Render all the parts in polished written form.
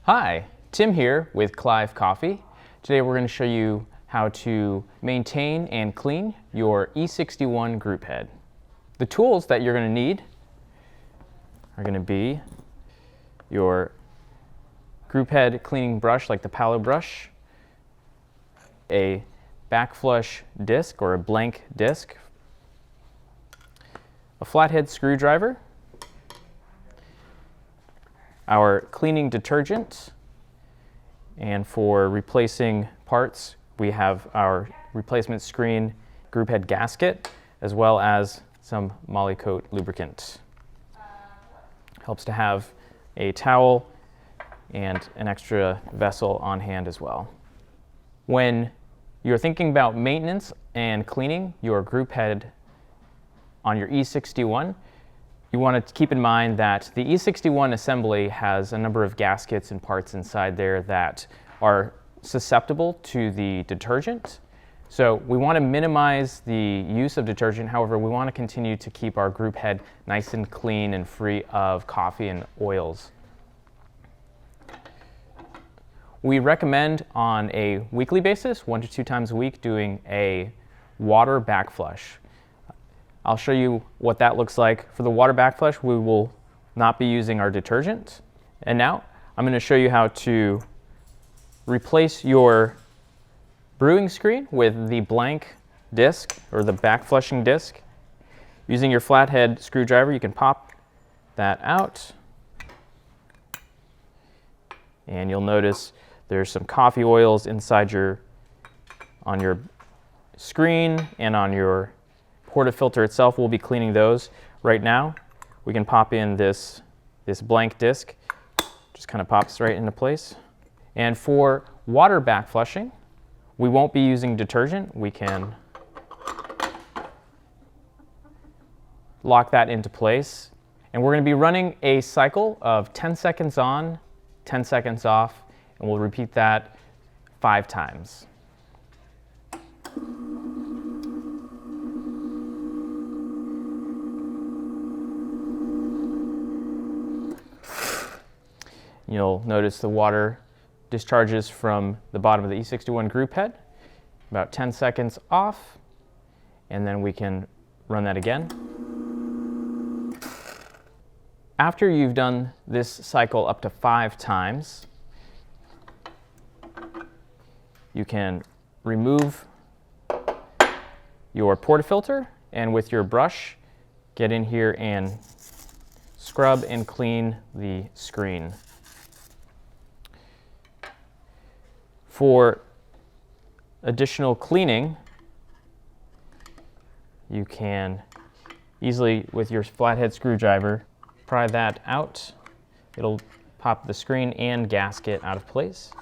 Hi, Tim here with Clive Coffee. Today we're going to show you how to maintain and clean your E61 group head. The tools that you're going to need are going to be your group head cleaning brush like the Palo brush, a Backflush disc or a blank disc, a flathead screwdriver, our cleaning detergent, and for replacing parts we have our replacement screen group head gasket, as well as some Molykote lubricant. Helps to have a towel and an extra vessel on hand as well. When you're thinking about maintenance and cleaning your group head on your E61, you want to keep in mind that the E61 assembly has a number of gaskets and parts inside there that are susceptible to the detergent. So we want to minimize the use of detergent. However, we want to continue to keep our group head nice and clean and free of coffee and oils. We recommend on a weekly basis, 1 to 2 times a week, doing a water backflush. I'll show you what that looks like. For the water backflush, we will not be using our detergent. And now I'm going to show you how to replace your brewing screen with the blank disc or the backflushing disc. Using your flathead screwdriver, you can pop that out. And you'll notice there's some coffee oils inside on your screen and on your portafilter itself. We'll be cleaning those right now. We can pop in this blank disc, just kind of pops right into place. And for water backflushing, we won't be using detergent. We can lock that into place. And we're going to be running a cycle of 10 seconds on, 10 seconds off, and we'll repeat that 5 times. You'll notice the water discharges from the bottom of the E61 group head, about 10 seconds off, and then we can run that again. After you've done this cycle up to 5 times, you can remove your portafilter and with your brush get in here and scrub and clean the screen. For additional cleaning, you can easily, with your flathead screwdriver, pry that out. It'll pop the screen and gasket out of place.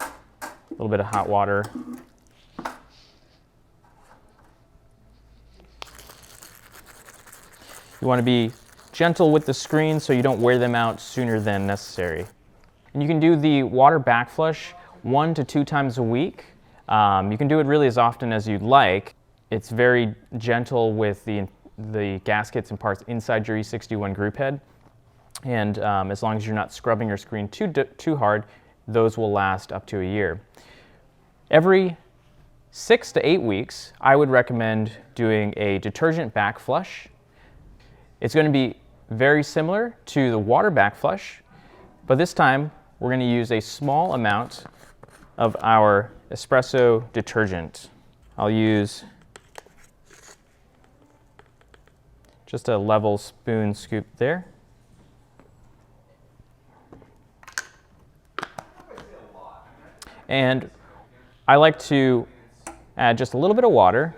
A little bit of hot water. You want to be gentle with the screen so you don't wear them out sooner than necessary. And you can do the water backflush 1 to 2 times a week. You can do it really as often as you'd like. It's very gentle with the gaskets and parts inside your E61 group head. And as long as you're not scrubbing your screen too hard, those will last up to a year. Every 6 to 8 weeks, I would recommend doing a detergent backflush. It's going to be very similar to the water backflush, but this time we're going to use a small amount of our espresso detergent. I'll use just a level spoon scoop there. And I like to add just a little bit of water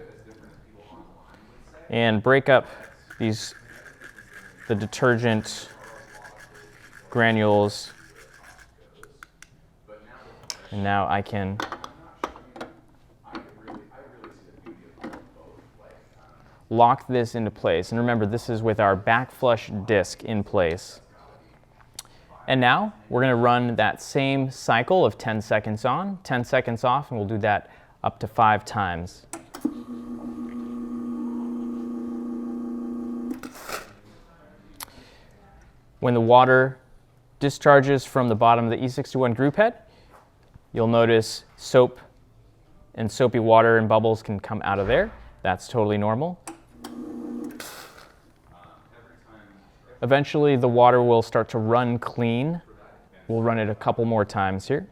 and break up the detergent granules. And now I can lock this into place. And remember, this is with our backflush disc in place. And now we're going to run that same cycle of 10 seconds on, 10 seconds off, and we'll do that up to 5 times. When the water discharges from the bottom of the E61 group head, you'll notice soap and soapy water and bubbles can come out of there. That's totally normal. Eventually the water will start to run clean. We'll run it a couple more times here.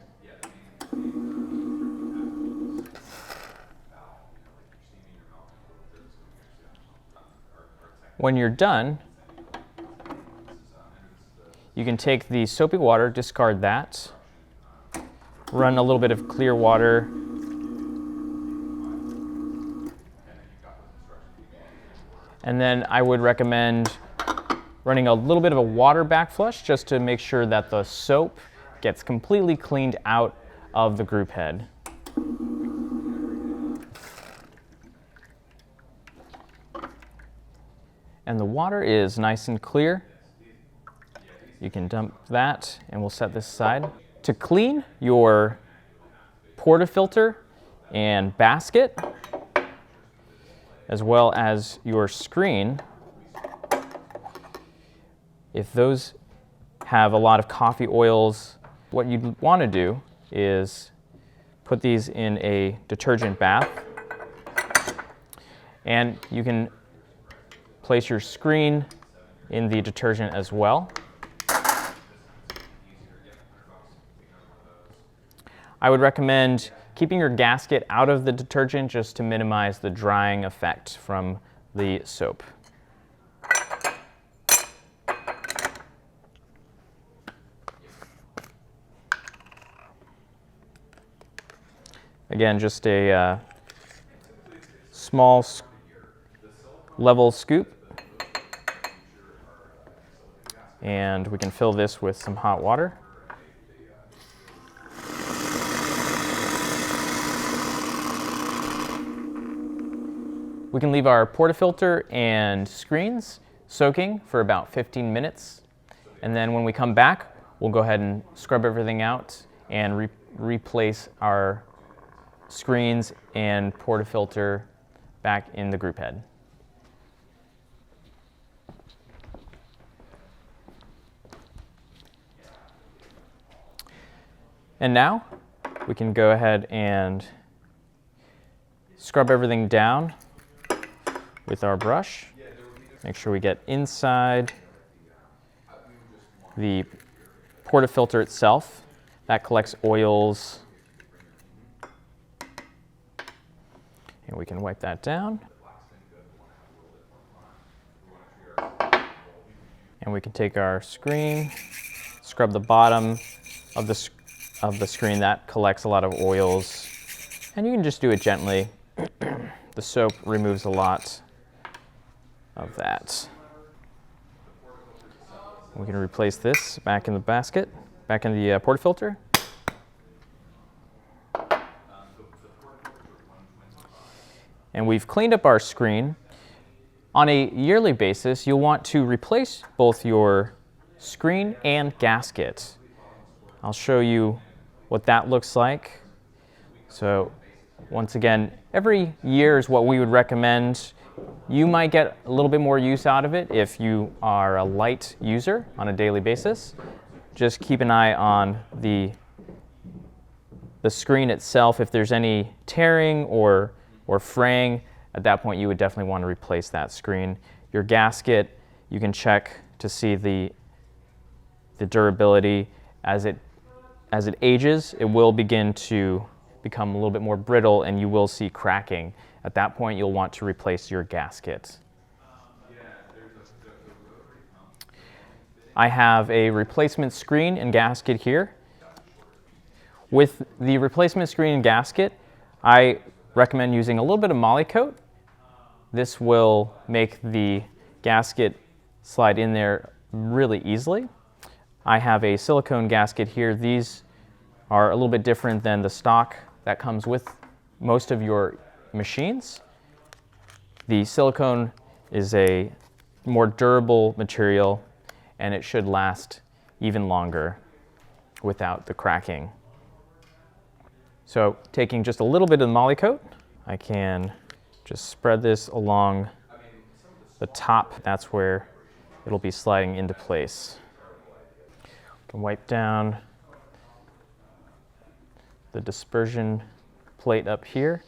When you're done, you can take the soapy water, discard that, run a little bit of clear water, and then I would recommend running a little bit of a water backflush just to make sure that the soap gets completely cleaned out of the group head. And the water is nice and clear. You can dump that, and we'll set this aside. To clean your portafilter and basket, as well as your screen, if those have a lot of coffee oils, what you'd want to do is put these in a detergent bath, and you can place your screen in the detergent as well. I would recommend keeping your gasket out of the detergent just to minimize the drying effect from the soap. Again, just a small level scoop, and we can fill this with some hot water. We can leave our portafilter and screens soaking for about 15 minutes, and then when we come back, we'll go ahead and scrub everything out and replace our screens and portafilter back in the group head. And now we can go ahead and scrub everything down with our brush. Make sure we get inside the portafilter itself. That collects oils. And we can wipe that down. And we can take our screen, scrub the bottom of the screen. That collects a lot of oils. And you can just do it gently. The soap removes a lot of that. We can replace this back in the basket, back in the portafilter. And we've cleaned up our screen. On a yearly basis, you'll want to replace both your screen and gasket. I'll show you what that looks like. So once again, every year is what we would recommend. You might get a little bit more use out of it if you are a light user on a daily basis. Just keep an eye on the screen itself. If there's any tearing or fraying, at that point you would definitely want to replace that screen. Your gasket, you can check to see the durability. As it ages, it will begin to become a little bit more brittle and you will see cracking. At that point, you'll want to replace your gasket. I have a replacement screen and gasket here. With the replacement screen and gasket, I recommend using a little bit of Moly Coat. This will make the gasket slide in there really easily. I have a silicone gasket here. These are a little bit different than the stock that comes with most of your machines. The silicone is a more durable material and it should last even longer without the cracking. So taking just a little bit of the Moly Coat, I can just spread this along the top. That's where it'll be sliding into place. Wipe down the dispersion plate up here.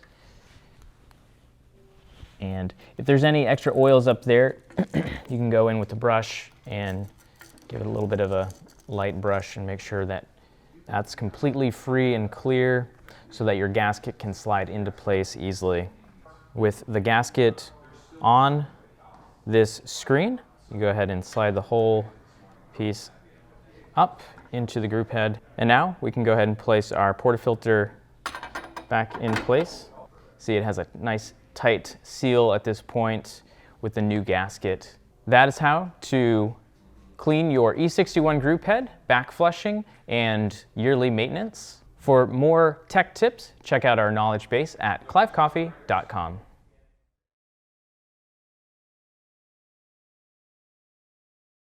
And if there's any extra oils up there, you can go in with the brush and give it a little bit of a light brush and make sure that that's completely free and clear so that your gasket can slide into place easily. With the gasket on this screen, you go ahead and slide the whole piece up into the group head. And now we can go ahead and place our portafilter back in place. See, it has a nice tight seal at this point with the new gasket. That is how to clean your E61 group head, backflushing, and yearly maintenance. For more tech tips, check out our knowledge base at clivecoffee.com.